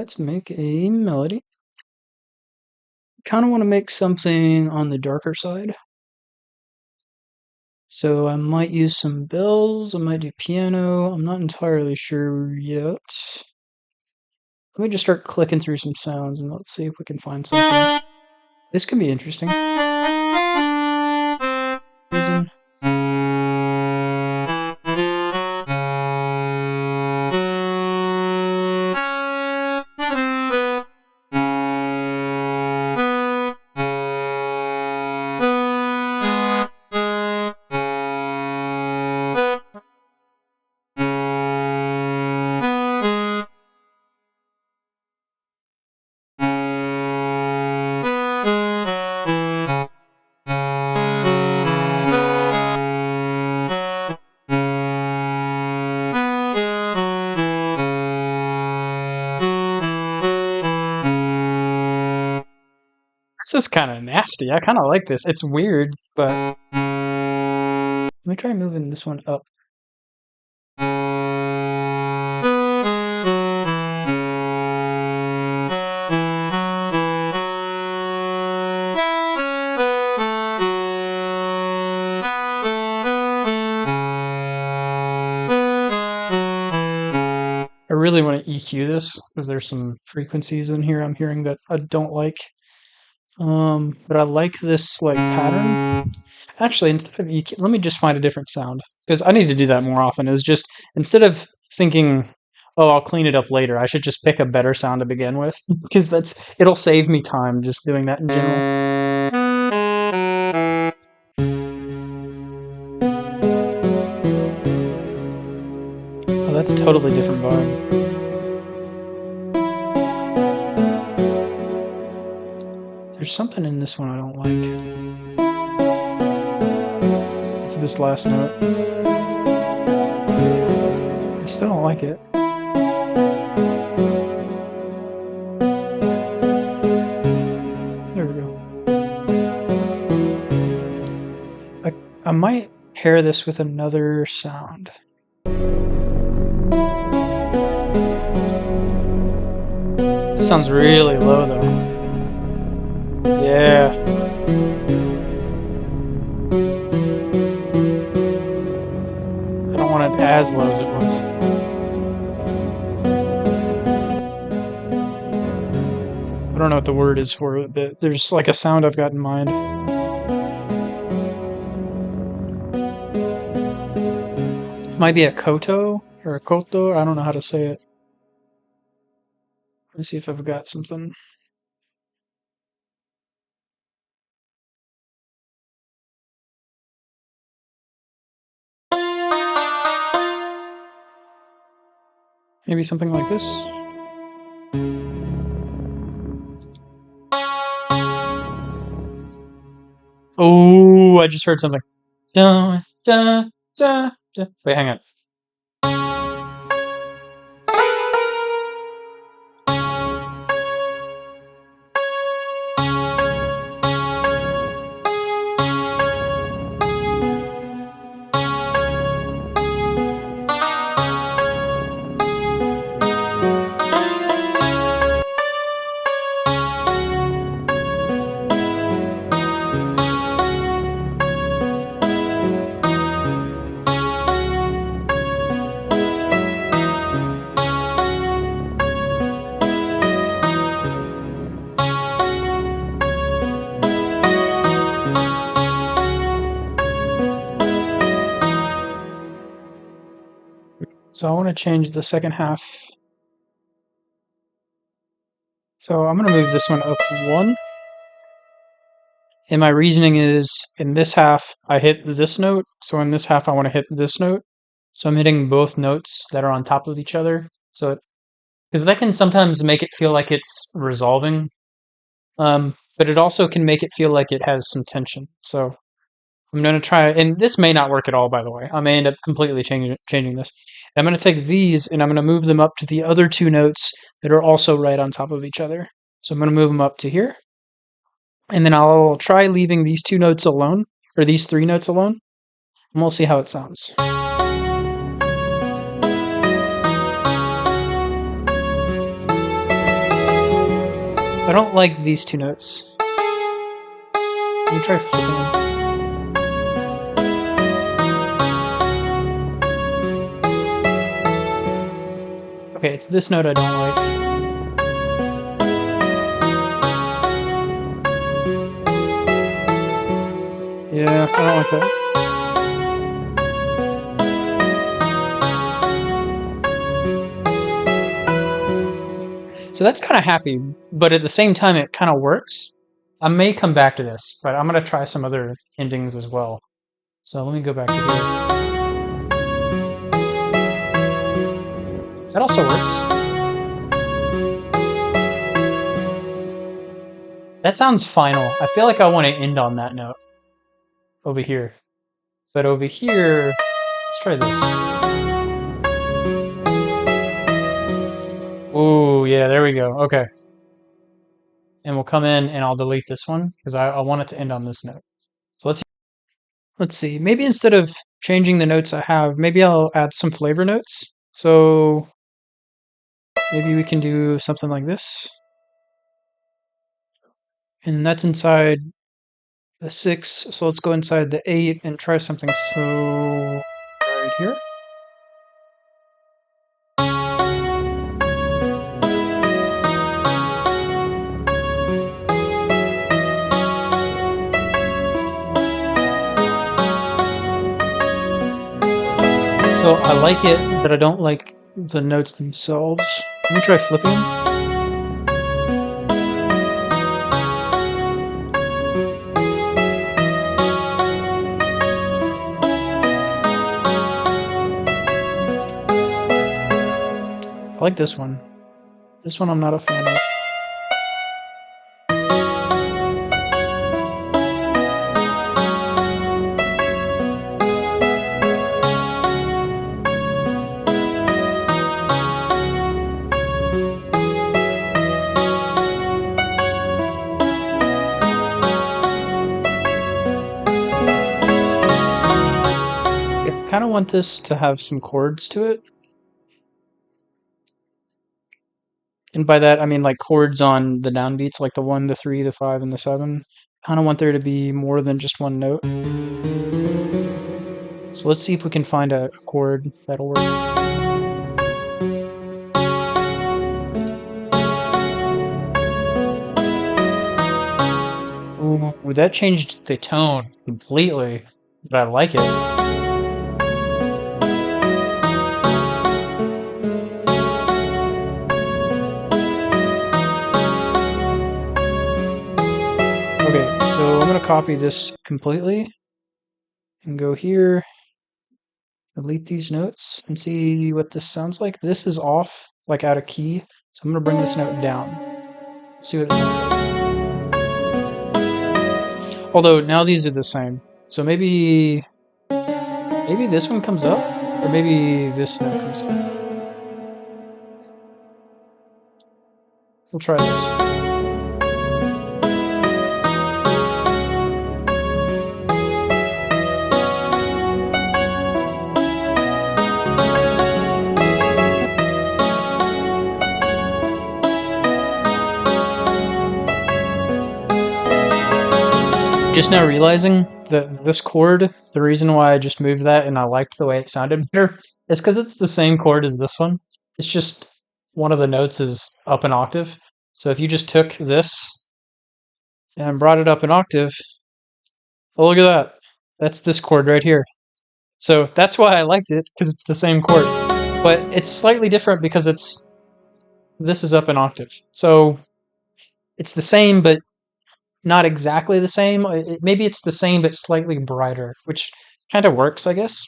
Let's make a melody. Kind of want to make something on the darker side. So I might use some bells, I might do piano, I'm not entirely sure yet. Let me just start clicking through some sounds and let's see if we can find something. This could be interesting. Reason. This is kind of nasty. I kind of like this. It's weird, but let me try moving this one up. I really want to EQ this because there's some frequencies in here I'm hearing that I don't like. But I like this like pattern. Actually, instead of EQ, let me just find a different sound because I need to do that more often. Is just instead of thinking, oh, I'll clean it up later, I should just pick a better sound to begin with because it'll save me time just doing that in general. Oh, that's a totally different vibe. There's something in this one I don't like. It's this last note. I still don't like it. There we go. I might pair this with another sound. This sounds really low though. Yeah. I don't want it as low as it was. I don't know what the word is for it, but there's like a sound I've got in mind. It might be a koto or a koto. I don't know how to say it. Let's see if I've got something. Maybe something like this. Oh, I just heard something. Wait, hang on. So I want to change the second half. So I'm going to move this one up one. And my reasoning is, in this half, I hit this note. So in this half, I want to hit this note. So I'm hitting both notes that are on top of each other. So because that can sometimes make it feel like it's resolving. But it also can make it feel like it has some tension. So I'm going to try, and this may not work at all, by the way. I may end up completely changing this. I'm going to take these, and I'm going to move them up to the other two notes that are also right on top of each other. So I'm going to move them up to here. And then I'll try leaving these two notes alone, or these three notes alone, and we'll see how it sounds. I don't like these two notes. Let me try flipping them. Okay, it's this note I don't like. Yeah, I don't like that. So that's kind of happy, but at the same time, it kind of works. I may come back to this, but I'm going to try some other endings as well. So let me go back to here. That also works. That sounds final. I feel like I want to end on that note over here. But over here, let's try this. Ooh, yeah, there we go. Okay. And we'll come in and I'll delete this one because I want it to end on this note. So let's see. Maybe instead of changing the notes I have, maybe I'll add some flavor notes. So maybe we can do something like this. And that's inside the 6. So let's go inside the 8 and try something. So right here. So I like it, but I don't like the notes themselves. Let me try flipping them. I like this one. This one I'm not a fan of. I kind of want this to have some chords to it. And by that, I mean like chords on the downbeats, like the 1, the 3, the 5, and the 7. Kind of want there to be more than just one note. So let's see if we can find a chord that'll work. Ooh, that changed the tone completely, but I like it. Okay, so I'm going to copy this completely and go here, delete these notes, and see what this sounds like. This is off, like out of key, so I'm going to bring this note down. See what it sounds like. Although now these are the same, so maybe this one comes up, or maybe this note comes up. We'll try this. Just now realizing that this chord, the reason why I just moved that and I liked the way it sounded better is because it's the same chord as this one. It's just one of the notes is up an octave. So if you just took this and brought it up an octave, oh, look at that. That's this chord right here. So that's why I liked it, because it's the same chord. But it's slightly different because this is up an octave. So it's the same, but not exactly the same. Maybe it's the same, but slightly brighter, which kind of works, I guess.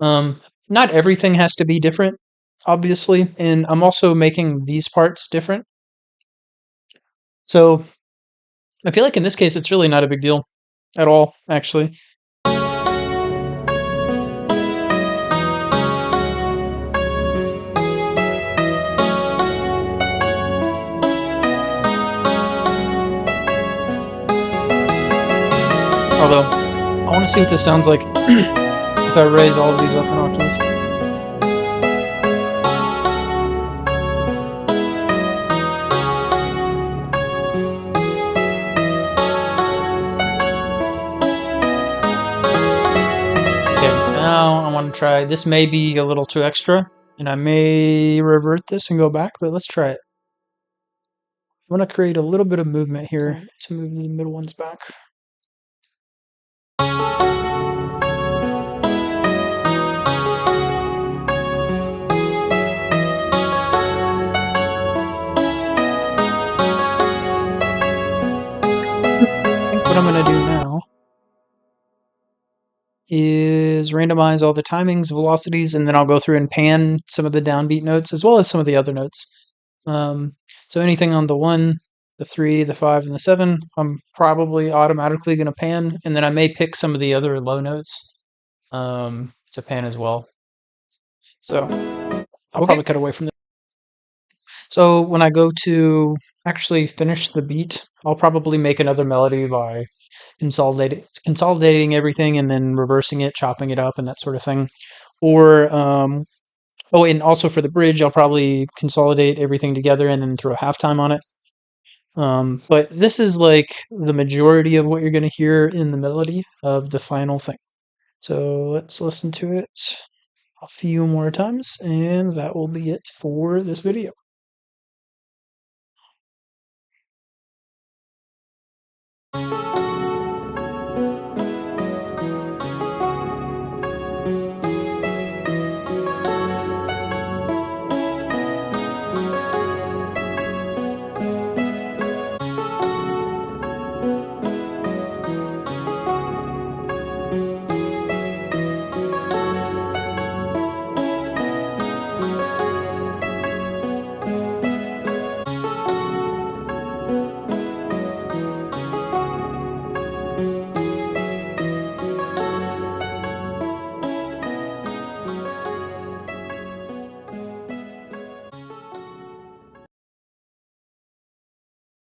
Not everything has to be different, obviously, and I'm also making these parts different. So I feel like in this case, it's really not a big deal at all, actually. Although, I want to see what this sounds like if I raise all of these up an octave. try. This may be a little too extra, and I may revert this and go back, but let's try it. I want to create a little bit of movement here to move the middle ones back. I think what I'm going to do now is randomize all the timings, velocities, and then I'll go through and pan some of the downbeat notes as well as some of the other notes. So anything on the 1, the 3, the 5, and the 7, I'm probably automatically going to pan, and then I may pick some of the other low notes to pan as well. So I'll probably cut away from this. So when I go to actually finish the beat, I'll probably make another melody by consolidating everything and then reversing it, chopping it up, and that sort of thing. Or oh, and also for the bridge, I'll probably consolidate everything together and then throw halftime on it. But this is like the majority of what you're going to hear in the melody of the final thing. So let's listen to it a few more times, and that will be it for this video.